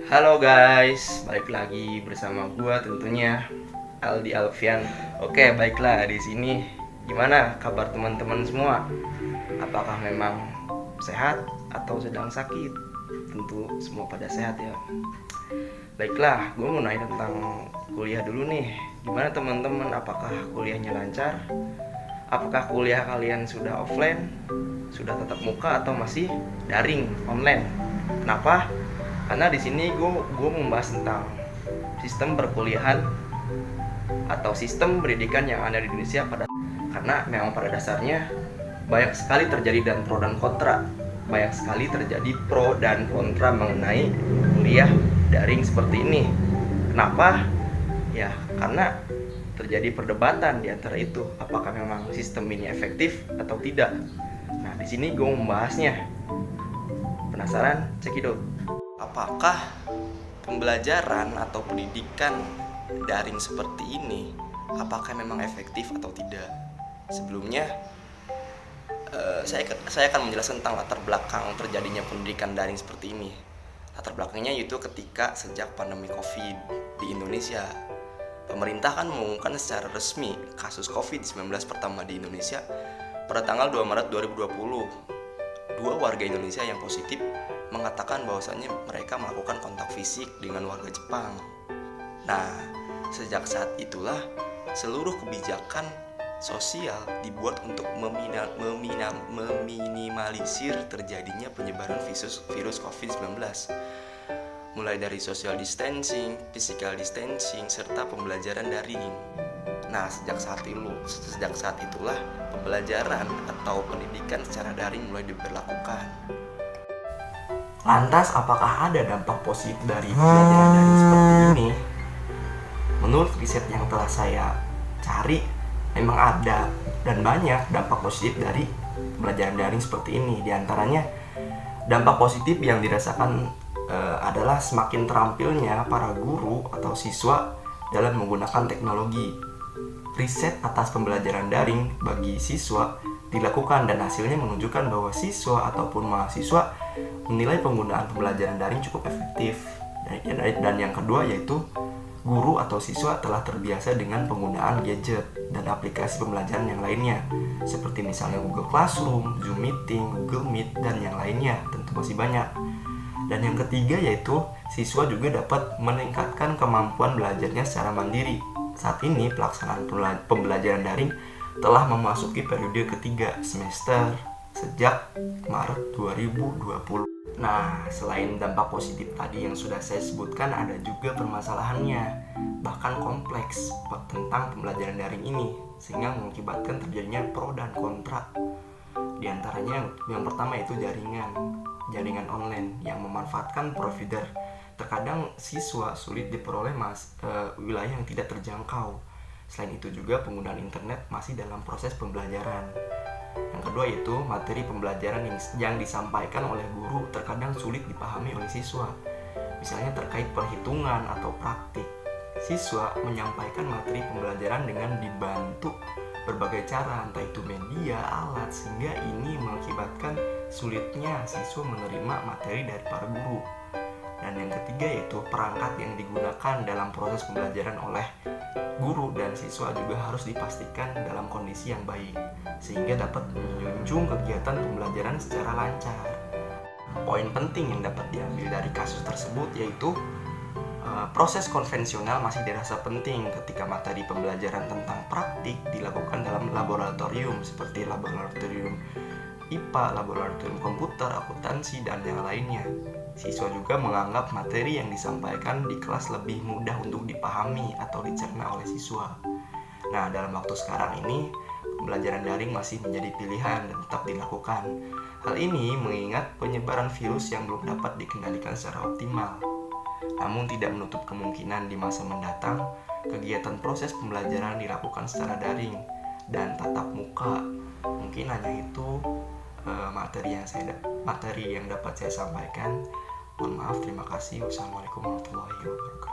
Halo guys, balik lagi bersama gua tentunya Aldi Alfian. Oke, baiklah di sini. Gimana kabar teman-teman semua? Apakah memang sehat atau sedang sakit? Tentu semua pada sehat ya. Baiklah, gue mau nanya tentang kuliah dulu nih. Gimana teman-teman? Apakah kuliahnya lancar? Apakah kuliah kalian sudah offline, sudah tatap muka atau masih daring online? Kenapa? Karena di sini gue membahas tentang sistem perkuliahan atau sistem pendidikan yang ada di Indonesia karena memang pada dasarnya banyak sekali terjadi dan pro dan kontra. Banyak sekali terjadi pro dan kontra mengenai kuliah daring seperti ini. Kenapa? Ya, karena terjadi perdebatan di antara itu, apakah memang sistem ini efektif atau tidak. Nah, di sini gue membahasnya. Penasaran? Cekidot. Apakah pembelajaran atau pendidikan daring seperti ini apakah memang efektif atau tidak? Sebelumnya saya akan menjelaskan tentang latar belakang terjadinya pendidikan daring seperti ini. Latar belakangnya yaitu ketika sejak pandemi Covid di Indonesia, pemerintah kan mengumumkan secara resmi kasus Covid-19 pertama di Indonesia pada tanggal 2 Maret 2020. Dua warga Indonesia yang positif mengatakan bahwasannya mereka melakukan kontak fisik dengan warga Jepang. Nah, sejak saat itulah seluruh kebijakan sosial dibuat untuk meminimalisir terjadinya penyebaran virus COVID-19. Mulai dari social distancing, physical distancing, serta pembelajaran daring. Nah, sejak saat itulah pembelajaran atau pendidikan secara daring mulai diberlakukan. Lantas, apakah ada dampak positif dari pembelajaran daring seperti ini? Menurut riset yang telah saya cari, memang ada dan banyak dampak positif dari pembelajaran daring seperti ini. Di antaranya, dampak positif yang dirasakan adalah semakin terampilnya para guru atau siswa dalam menggunakan teknologi. Riset atas pembelajaran daring bagi siswa dilakukan dan hasilnya menunjukkan bahwa siswa ataupun mahasiswa menilai penggunaan pembelajaran daring cukup efektif. Dan yang kedua yaitu guru atau siswa telah terbiasa dengan penggunaan gadget dan aplikasi pembelajaran yang lainnya seperti misalnya Google Classroom, Zoom Meeting, Google Meet, dan yang lainnya, tentu masih banyak. Dan yang ketiga yaitu siswa juga dapat meningkatkan kemampuan belajarnya secara mandiri. Saat ini pelaksanaan pembelajaran daring telah memasuki periode ketiga semester sejak Maret 2020. Nah, selain dampak positif tadi yang sudah saya sebutkan, ada juga permasalahannya, bahkan kompleks tentang pembelajaran daring ini, sehingga mengakibatkan terjadinya pro dan kontra. Di antaranya yang pertama itu jaringan online yang memanfaatkan provider. Terkadang siswa sulit diperoleh wilayah yang tidak terjangkau. Selain itu juga penggunaan internet masih dalam proses pembelajaran. Yang kedua yaitu materi pembelajaran yang disampaikan oleh guru terkadang sulit dipahami oleh siswa. Misalnya terkait perhitungan atau praktik. Siswa menyampaikan materi pembelajaran dengan dibantu berbagai cara, entah itu media, alat, sehingga ini mengakibatkan sulitnya siswa menerima materi dari para guru. Dan yang ketiga yaitu perangkat yang digunakan dalam proses pembelajaran oleh guru dan siswa juga harus dipastikan dalam kondisi yang baik sehingga dapat menjunjung kegiatan pembelajaran secara lancar. Poin penting yang dapat diambil dari kasus tersebut yaitu proses konvensional masih dirasa penting ketika materi pembelajaran tentang praktik dilakukan dalam laboratorium seperti laboratorium IPA, laboratorium komputer, akuntansi, dan yang lainnya. Siswa juga menganggap materi yang disampaikan di kelas lebih mudah untuk dipahami atau dicerna oleh siswa. Nah, dalam waktu sekarang ini, pembelajaran daring masih menjadi pilihan dan tetap dilakukan. Hal ini mengingat penyebaran virus yang belum dapat dikendalikan secara optimal. Namun tidak menutup kemungkinan di masa mendatang, kegiatan proses pembelajaran dilakukan secara daring dan tatap muka. Mungkin hanya itu materi yang dapat saya sampaikan. Mohon maaf, terima kasih. Wassalamualaikum warahmatullahi wabarakatuh.